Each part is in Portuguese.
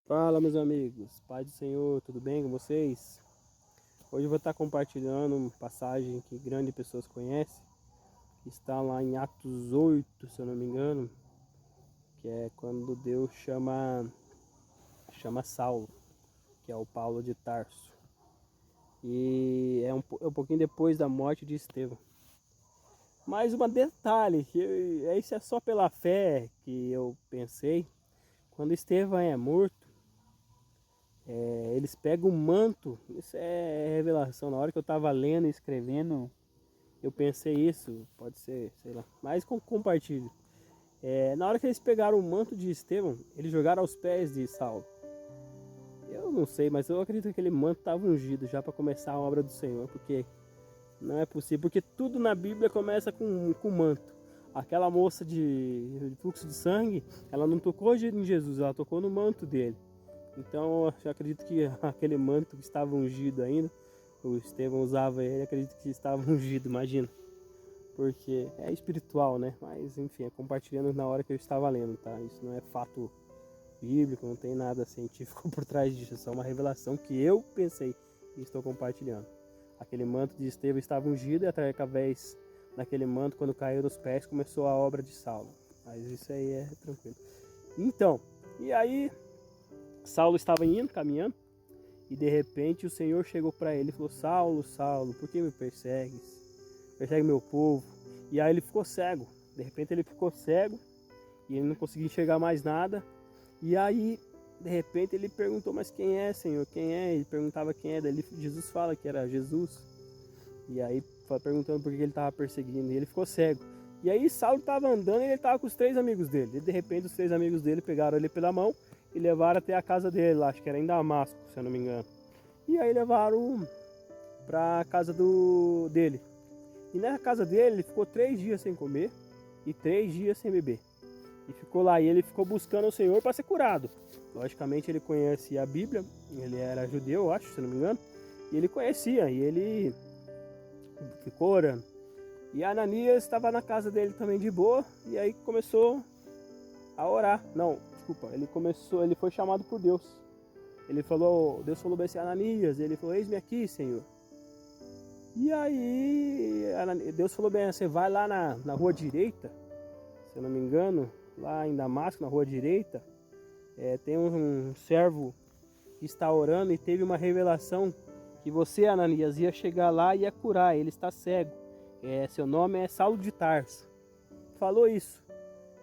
Fala, meus amigos, paz do Senhor, tudo bem com vocês? Hoje eu vou estar compartilhando uma passagem que grande pessoas conhecem, que está lá em Atos 8, se eu não me engano, que é quando Deus chama Saulo, que é o Paulo de Tarso. E é um pouquinho depois da morte de Estevão. Mais um detalhe, isso é só pela fé que eu pensei. Quando Estevão é morto, eles pegam o manto, isso é revelação. Na hora que eu estava lendo e escrevendo, eu pensei isso, pode ser, sei lá, mas compartilho. Na hora que eles pegaram o manto de Estevão, eles jogaram aos pés de Saulo. Eu não sei, mas eu acredito que aquele manto estava ungido já para começar a obra do Senhor, porque não é possível, porque tudo na Bíblia começa com manto. Aquela moça de fluxo de sangue, ela não tocou em Jesus, ela tocou no manto dele. Então eu acredito que aquele manto que estava ungido ainda, o Estevão usava ele, acredito que estava ungido, imagina. Porque é espiritual, né? Mas enfim, é compartilhando na hora que eu estava lendo, tá? Isso não é fato bíblico, não tem nada científico por trás disso, é só uma revelação que eu pensei e estou compartilhando. Aquele manto de Estevão estava ungido e através daquele manto, quando caiu nos pés, começou a obra de Saulo. Mas isso aí é tranquilo. Então, e aí Saulo estava indo, caminhando, e de repente o Senhor chegou para ele e falou: Saulo, Saulo, por que me persegues? Persegue meu povo. E aí ele ficou cego. De repente ele ficou cego e ele não conseguia enxergar mais nada. E aí, de repente, ele perguntou: mas quem é, Senhor? Quem é? Ele perguntava quem é. Daí Jesus fala que era Jesus. E aí, perguntando por que ele estava perseguindo. E ele ficou cego. E aí, Saulo estava andando e ele estava com os 3 amigos dele. E de repente, os 3 amigos dele pegaram ele pela mão e levaram até a casa dele, lá, acho que era em Damasco, se eu não me engano. E aí levaram para a casa dele. E na casa dele, ele ficou 3 dias sem comer e 3 dias sem beber. E ficou lá, e ele ficou buscando o Senhor para ser curado. Logicamente ele conhecia a Bíblia, ele era judeu, eu acho, se não me engano. E ele conhecia, e ele ficou orando. E Ananias estava na casa dele também de boa, e aí começou a orar. Não, desculpa, ele foi chamado por Deus. Deus falou bem assim: Ananias, ele falou: eis-me aqui, Senhor. E aí Deus falou bem: você vai lá na rua direita, se eu não me engano, lá em Damasco, na rua direita, tem um servo que está orando e teve uma revelação que você, Ananias, ia chegar lá e ia curar, ele está cego. Seu nome é Saulo de Tarso. Falou isso.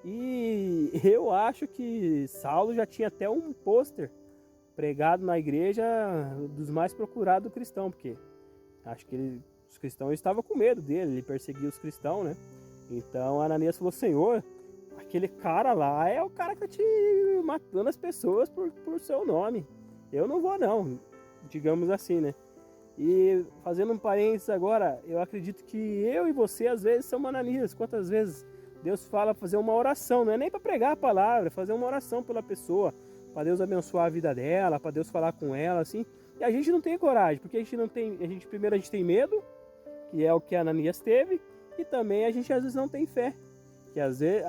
E eu acho que Saulo já tinha até um pôster pregado na igreja dos mais procurados cristãos, porque acho que os cristãos estavam com medo dele, ele perseguia os cristãos, né? Então Ananias falou: Senhor, aquele cara lá é o cara que te matando as pessoas por seu nome. Eu não vou não, digamos assim, né? E fazendo um parênteses agora, eu acredito que eu e você às vezes somos Ananias. Quantas vezes Deus fala fazer uma oração, não é nem para pregar a palavra, é fazer uma oração pela pessoa, para Deus abençoar a vida dela, para Deus falar com ela, assim. E a gente não tem coragem, porque a gente não tem, primeiro a gente tem medo, que é o que Ananias teve, e também a gente às vezes não tem fé, que às vezes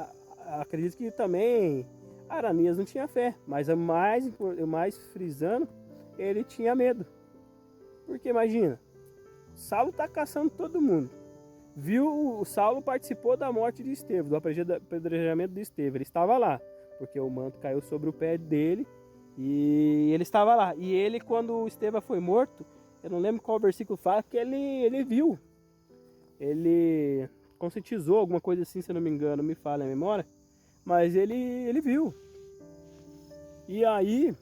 acredito que também Ananias não tinha fé, mas o mais frisando, ele tinha medo. Porque imagina, Saulo está caçando todo mundo. O Saulo participou da morte de Estevão, do apedrejamento de Estevão. Ele estava lá, porque o manto caiu sobre o pé dele e ele estava lá. E ele, quando Estevão foi morto, eu não lembro qual versículo fala, que ele viu. Ele conscientizou, alguma coisa assim, se eu não me engano, me falha a memória. Mas ele viu. E aí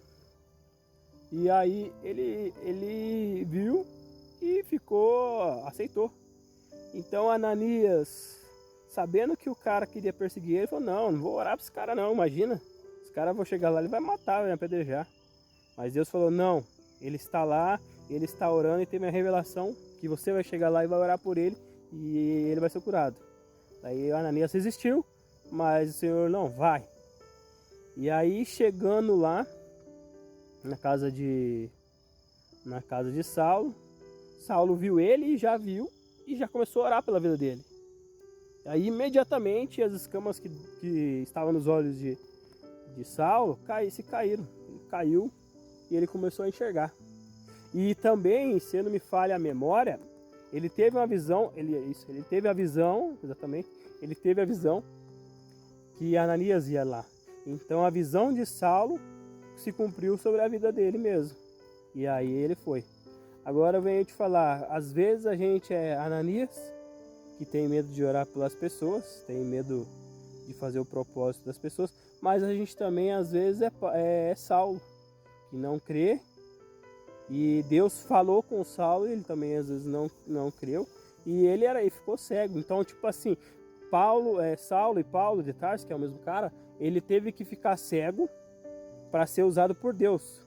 ele viu e aceitou. Então Ananias, sabendo que o cara queria perseguir ele, falou: não vou orar para esse cara não, imagina. Esse cara, vou chegar lá, ele vai matar, vai apedrejar. Mas Deus falou: não, ele está lá, ele está orando e tem minha revelação que você vai chegar lá e vai orar por ele e ele vai ser curado. Daí Ananias resistiu, mas o Senhor: não, vai. E aí, chegando lá na casa de Saulo, Saulo viu ele e já começou a orar pela vida dele. Aí imediatamente as escamas que estavam nos olhos de Saulo se caíram. caiu e ele começou a enxergar. E também, se não me falha a memória, ele teve uma visão, ele teve a visão, exatamente, ele teve a visão que Ananias ia lá. Então a visão de Saulo se cumpriu sobre a vida dele mesmo. E aí ele foi. Agora eu venho te falar, às vezes a gente é Ananias, que tem medo de orar pelas pessoas, tem medo de fazer o propósito das pessoas, mas a gente também às vezes é Saulo, que não crê, e Deus falou com Saulo, e ele também às vezes não creu, e ele ficou cego. Então, tipo assim, Saulo e Paulo de Tarso, que é o mesmo cara, ele teve que ficar cego para ser usado por Deus.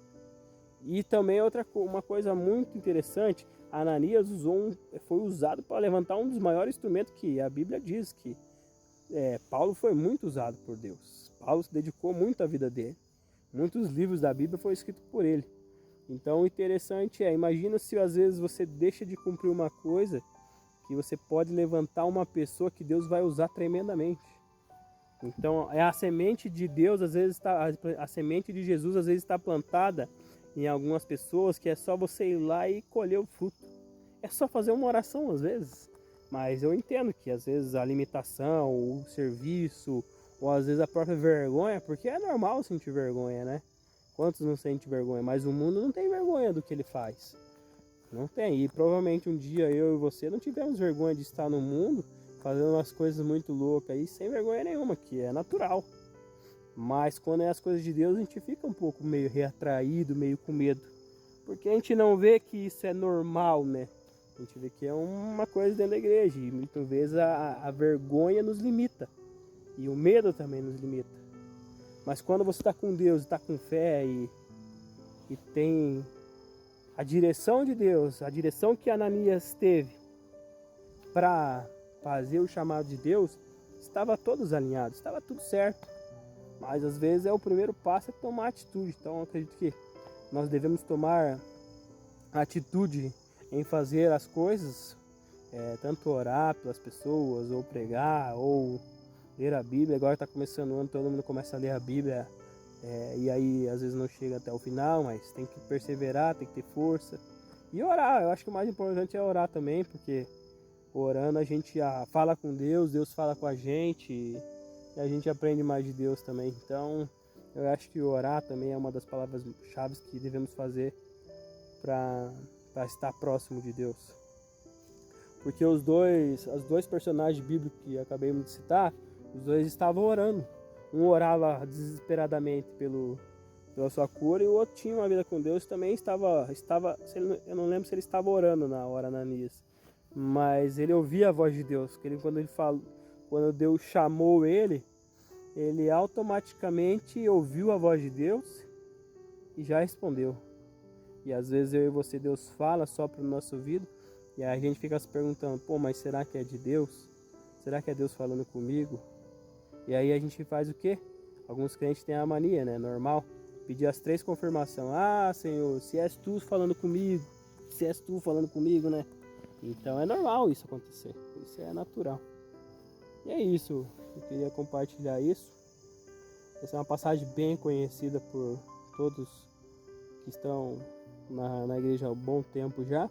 E também uma coisa muito interessante, Ananias foi usado para levantar um dos maiores instrumentos que a Bíblia diz que Paulo foi muito usado por Deus. Paulo se dedicou muito à vida dele. Muitos livros da Bíblia foram escritos por ele. Então o interessante imagina se às vezes você deixa de cumprir uma coisa que você pode levantar uma pessoa que Deus vai usar tremendamente. Então a semente de Deus, às vezes a semente de Jesus às vezes está plantada em algumas pessoas que é só você ir lá e colher o fruto. É só fazer uma oração às vezes. Mas eu entendo que às vezes a limitação, o serviço, ou às vezes a própria vergonha, porque é normal sentir vergonha, né? Quantos não sentem vergonha? Mas o mundo não tem vergonha do que ele faz. Não tem. E provavelmente um dia eu e você não tivemos vergonha de estar no mundo fazendo umas coisas muito loucas aí, sem vergonha nenhuma, que é natural. Mas quando é as coisas de Deus, a gente fica um pouco meio retraído, meio com medo. Porque a gente não vê que isso é normal, né? A gente vê que é uma coisa dentro da igreja. E muitas vezes a vergonha nos limita. E o medo também nos limita. Mas quando você está com Deus, está com fé e tem a direção de Deus, a direção que Ananias teve para fazer o chamado de Deus, estava todos alinhados, estava tudo certo. Mas às vezes o primeiro passo é tomar atitude. Então eu acredito que nós devemos tomar atitude em fazer as coisas, tanto orar pelas pessoas, ou pregar, ou ler a Bíblia. Agora está começando o ano, todo mundo começa a ler a Bíblia, e aí às vezes não chega até o final, mas tem que perseverar, tem que ter força. E orar, eu acho que o mais importante é orar também, porque orando a gente fala com Deus, Deus fala com a gente, e a gente aprende mais de Deus também. Então eu acho que orar também é uma das palavras-chave que devemos fazer para estar próximo de Deus. Porque os dois personagens bíblicos que acabei de citar, os dois estavam orando. Um orava desesperadamente pela sua cura, e o outro tinha uma vida com Deus, também estava eu não lembro se ele estava orando na hora, Ananias, mas ele ouvia a voz de Deus. Quando Deus chamou ele automaticamente ouviu a voz de Deus e já respondeu. E às vezes eu e você, Deus fala só para o nosso ouvido, e aí a gente fica se perguntando, mas será que é de Deus? Será que é Deus falando comigo? E aí a gente faz o quê? Alguns crentes têm a mania, né? Normal. Pedir as 3 confirmações. Ah, Senhor, se és tu falando comigo. Se és tu falando comigo, né? Então é normal isso acontecer. Isso é natural. E é isso. Eu queria compartilhar isso. Essa é uma passagem bem conhecida por todos que estão na igreja há um bom tempo já.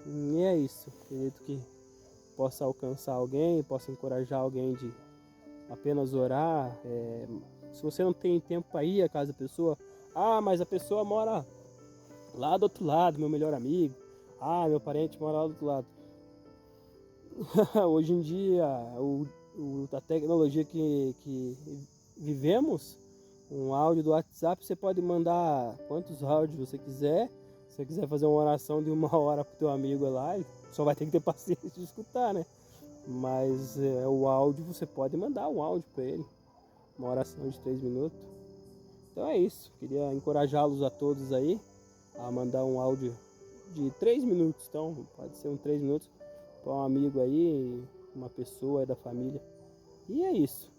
E é isso. Acredito que possa alcançar alguém, possa encorajar alguém de apenas orar. Se você não tem tempo para ir à casa da pessoa, mas a pessoa mora lá do outro lado, meu melhor amigo, meu parente mora lá do outro lado. Hoje em dia, a tecnologia que vivemos, um áudio do WhatsApp, você pode mandar quantos áudios você quiser. Se você quiser fazer uma oração de 1 hora pro teu amigo lá, ele só vai ter que ter paciência de escutar, né? Mas o áudio, você pode mandar um áudio para ele, uma oração de 3 minutos. Então é isso, queria encorajá-los a todos aí a mandar um áudio de 3 minutos. Então pode ser 3 minutos para um amigo aí, uma pessoa aí da família. E é isso,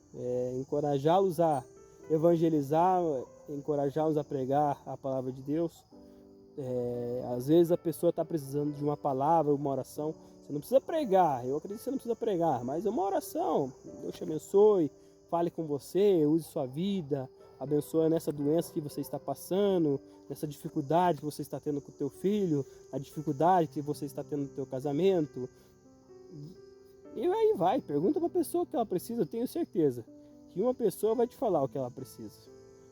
encorajá-los a evangelizar, encorajá-los a pregar a palavra de Deus. Às vezes a pessoa está precisando de uma palavra, uma oração. Você não precisa pregar, eu acredito que você não precisa pregar, mas é uma oração. Deus te abençoe, fale com você, use sua vida, abençoa nessa doença que você está passando, nessa dificuldade que você está tendo com o teu filho, a dificuldade que você está tendo no teu casamento. E aí vai, pergunta para a pessoa o que ela precisa, eu tenho certeza que uma pessoa vai te falar o que ela precisa.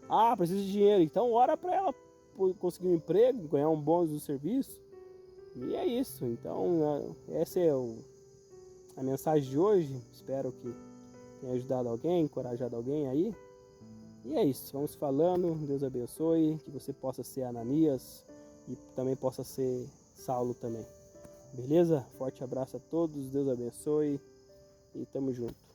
Ah, precisa de dinheiro, então ora para ela conseguir um emprego, ganhar um bônus do serviço. E é isso, então essa é a mensagem de hoje. Espero que tenha ajudado alguém, encorajado alguém aí. E é isso, vamos falando, Deus abençoe, que você possa ser Ananias e também possa ser Saulo também. Beleza? Forte abraço a todos, Deus abençoe e tamo junto.